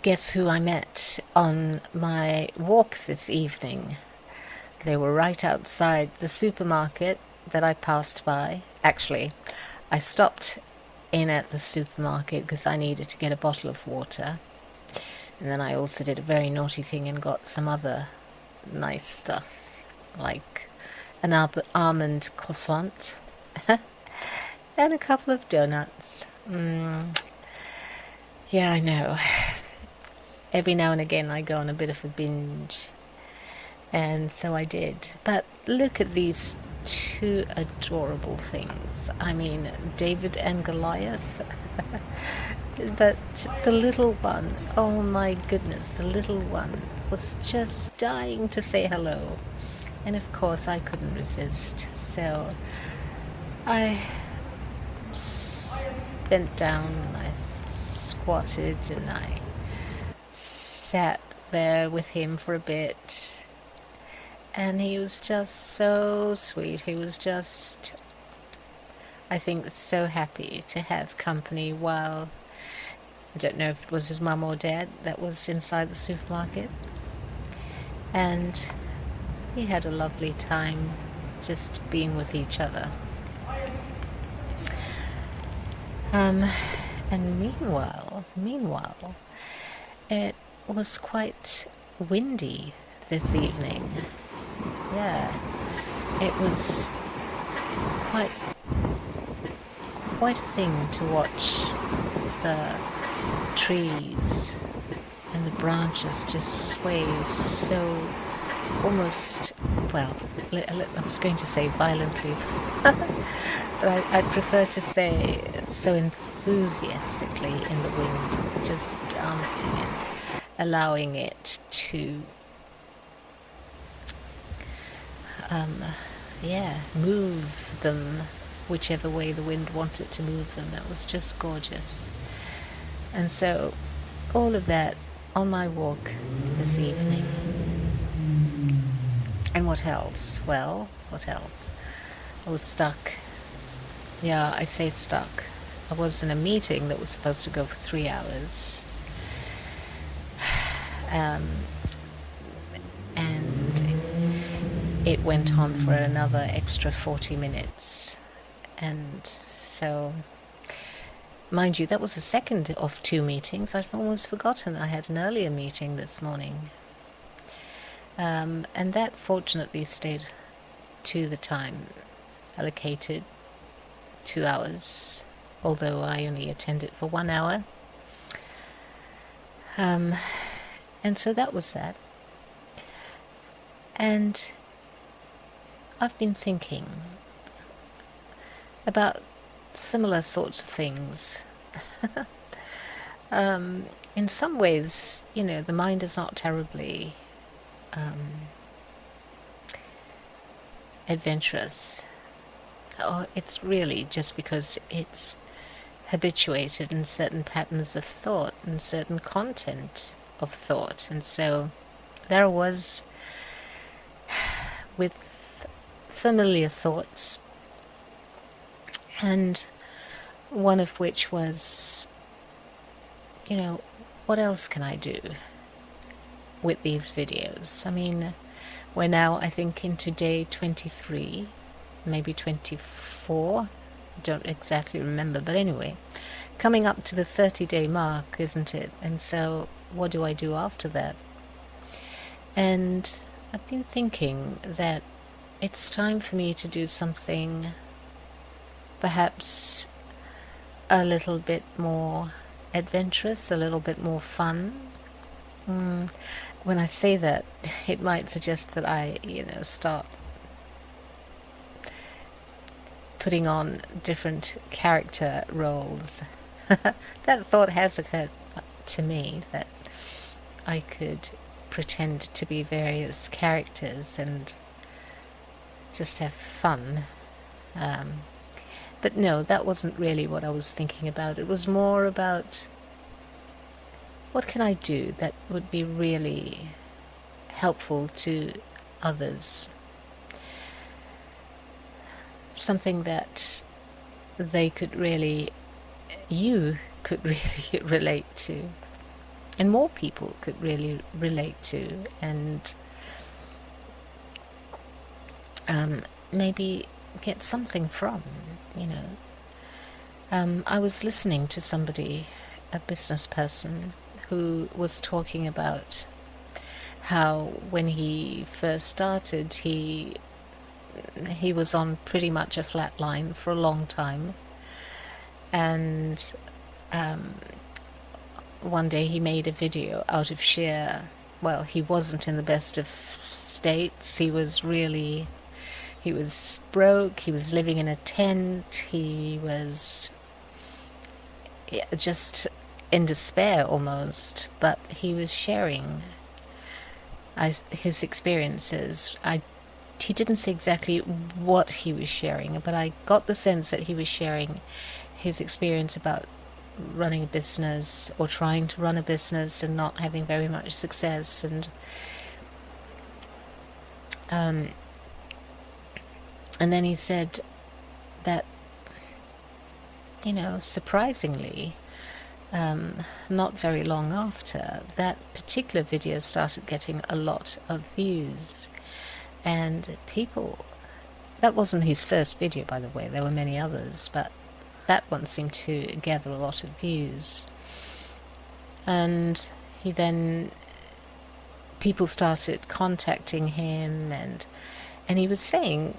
Guess who I met on my walk this evening? They were right outside the supermarket that I passed by. Actually, I stopped in at the supermarket because I needed to get a bottle of water. And then I also did a very naughty thing and got some other nice stuff, like an almond croissant and a couple of donuts. Yeah, I know. Every now and again I go on a bit of a binge, and so I did. But look at these two adorable things. I mean, David and Goliath. But the little one, oh my goodness, the little one was just dying to say hello. And of course I couldn't resist. So I bent down and I squatted and I sat there with him for a bit, and he was just so sweet. He was just, I think, so happy to have company while, I don't know if it was his mum or dad that was inside the supermarket, and we had a lovely time just being with each other. And meanwhile, it was quite windy this evening. Yeah, it was quite a thing to watch the trees and the branches just sway so almost, well, I was going to say violently, but I'd prefer to say so enthusiastically in the wind, just dancing and allowing it to move them whichever way the wind wanted to move them. It was just gorgeous. And so all of that on my walk this evening. And what else? Well, what else? I was stuck. Yeah, I say stuck. I was in a meeting that was supposed to go for 3 hours. And it went on for another extra 40 minutes. And so, mind you, that was the second of 2 meetings. I've almost forgotten I had an earlier meeting this morning. And that fortunately stayed to the time allocated, 2 hours, although I only attended for 1 hour. And so that was that. And I've been thinking about similar sorts of things. In some ways, the mind is not terribly adventurous. Oh, it's really just because it's habituated in certain patterns of thought and certain content of thought. And so there I was with familiar thoughts, and one of which was, what else can I do with these videos? I mean, we're now, I think, into day 23, maybe 24, I don't exactly remember, but anyway, coming up to the 30-day mark, isn't it? And so what do I do after that? And I've been thinking that it's time for me to do something perhaps a little bit more adventurous, a little bit more fun. When I say that, it might suggest that I, start putting on different character roles. That thought has occurred to me, that I could pretend to be various characters and just have fun. But no, that wasn't really what I was thinking about. It was more about, what can I do that would be really helpful to others? Something that you could really relate to. and more people could really relate to, and maybe get something from, you know. I was listening to somebody, a business person, who was talking about how when he first started, he was on pretty much a flat line for a long time, and one day he made a video out of sheer, well, he wasn't in the best of states. He was broke, he was living in a tent, he was just in despair almost, but he was sharing his experiences. He didn't say exactly what he was sharing, but I got the sense that he was sharing his experience about running a business or trying to run a business and not having very much success, and then he said that, you know, surprisingly, not very long after, that particular video started getting a lot of views, and people, that wasn't his first video, by the way, there were many others, but that one seemed to gather a lot of views. And people started contacting him, and he was saying,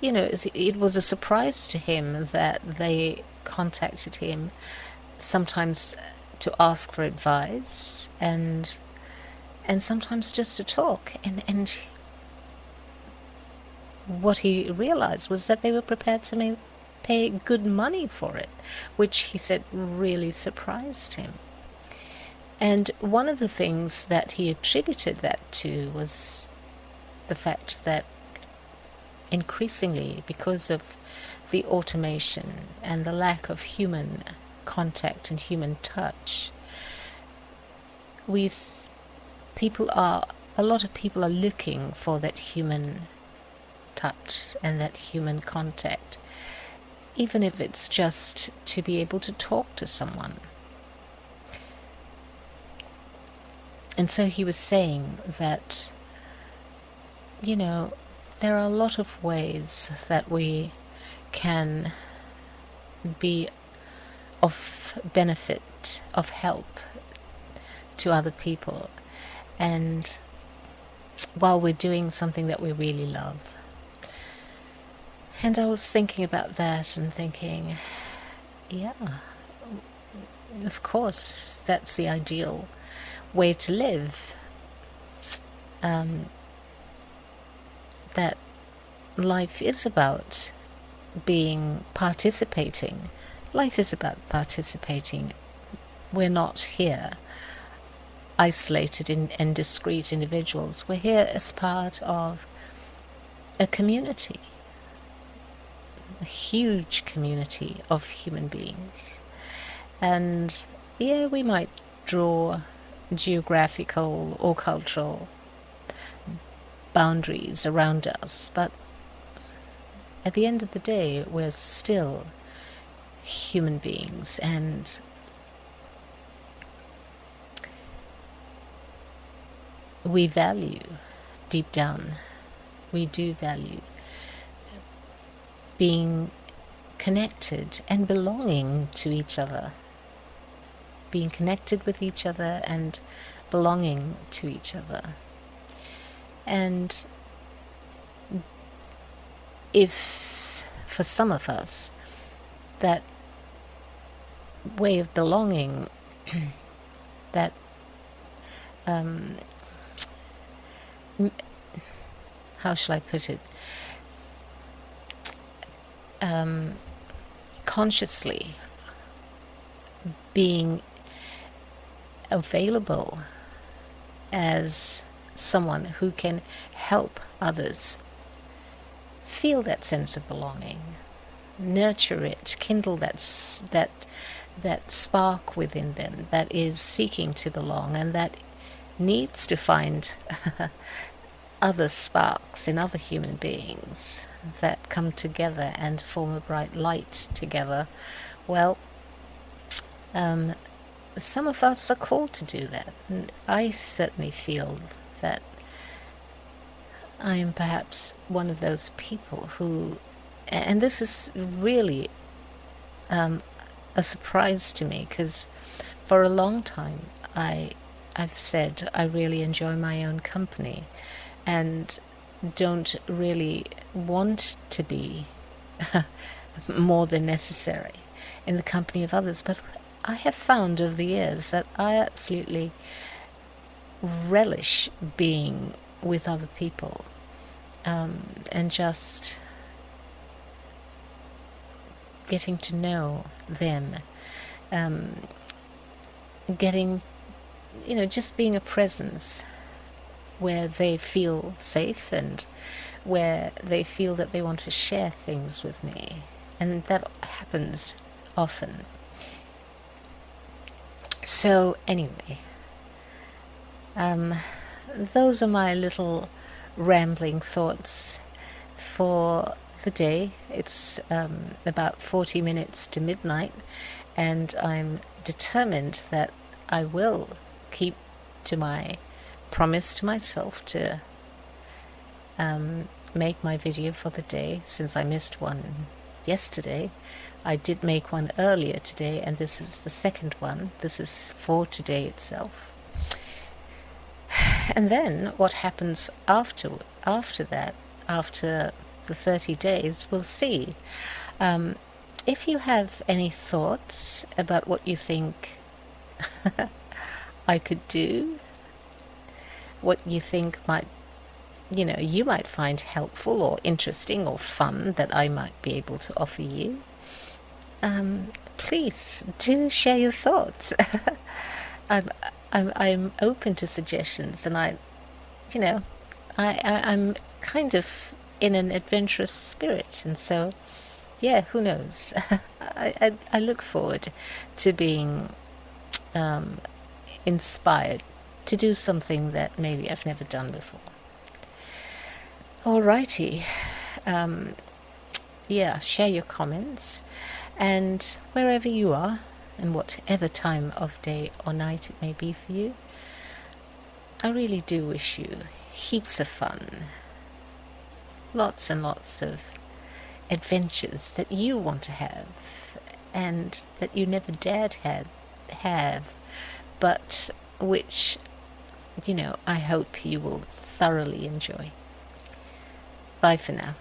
you know, it was a surprise to him that they contacted him sometimes to ask for advice, and sometimes just to talk, and what he realized was that they were prepared to pay good money for it, which he said really surprised him. And one of the things that he attributed that to was the fact that increasingly, because of the automation and the lack of human contact and human touch, a lot of people are looking for that human touch and that human contact, even if it's just to be able to talk to someone. And so he was saying that, you know, there are a lot of ways that we can be of benefit, of help to other people, and while we're doing something that we really love. And I was thinking about that and thinking, yeah, of course, that's the ideal way to live. That life is about participating. Life is about participating. We're not here isolated and discrete individuals. We're here as part of a community, a huge community of human beings. And yeah, we might draw geographical or cultural boundaries around us, but at the end of the day, we're still human beings, and we value, deep down, we do value being connected and belonging to each other, being connected with each other and belonging to each other. And if, for some of us, that way of belonging, that how shall I put it, consciously being available as someone who can help others feel that sense of belonging, nurture it, kindle that spark within them that is seeking to belong and that needs to find other sparks in other human beings that come together and form a bright light together. Well, some of us are called to do that. And I certainly feel that I am perhaps one of those people who, and this is really a surprise to me, because for a long time I've said I really enjoy my own company and don't really want to be more than necessary in the company of others. But I have found over the years that I absolutely relish being with other people, and just getting to know them, getting, just being a presence where they feel safe and where they feel that they want to share things with me. And that happens often. So anyway, those are my little rambling thoughts for the day. It's about 40 minutes to midnight, and I'm determined that I will keep to my promise to myself to make my video for the day. Since I missed one yesterday, I did make one earlier today, and this is the second one. This is for today itself. And then what happens after that, after the 30 days, we'll see. If you have any thoughts about what you think I could do, what you think might, you might find helpful or interesting or fun that I might be able to offer you, please do share your thoughts. I'm open to suggestions, and I'm kind of in an adventurous spirit, and so who knows. I look forward to being inspired to do something that maybe I've never done before. Alrighty. Share your comments, and wherever you are, and whatever time of day or night it may be for you, I really do wish you heaps of fun, lots and lots of adventures that you want to have and that you never dared have, but which, I hope you will thoroughly enjoy. Bye for now.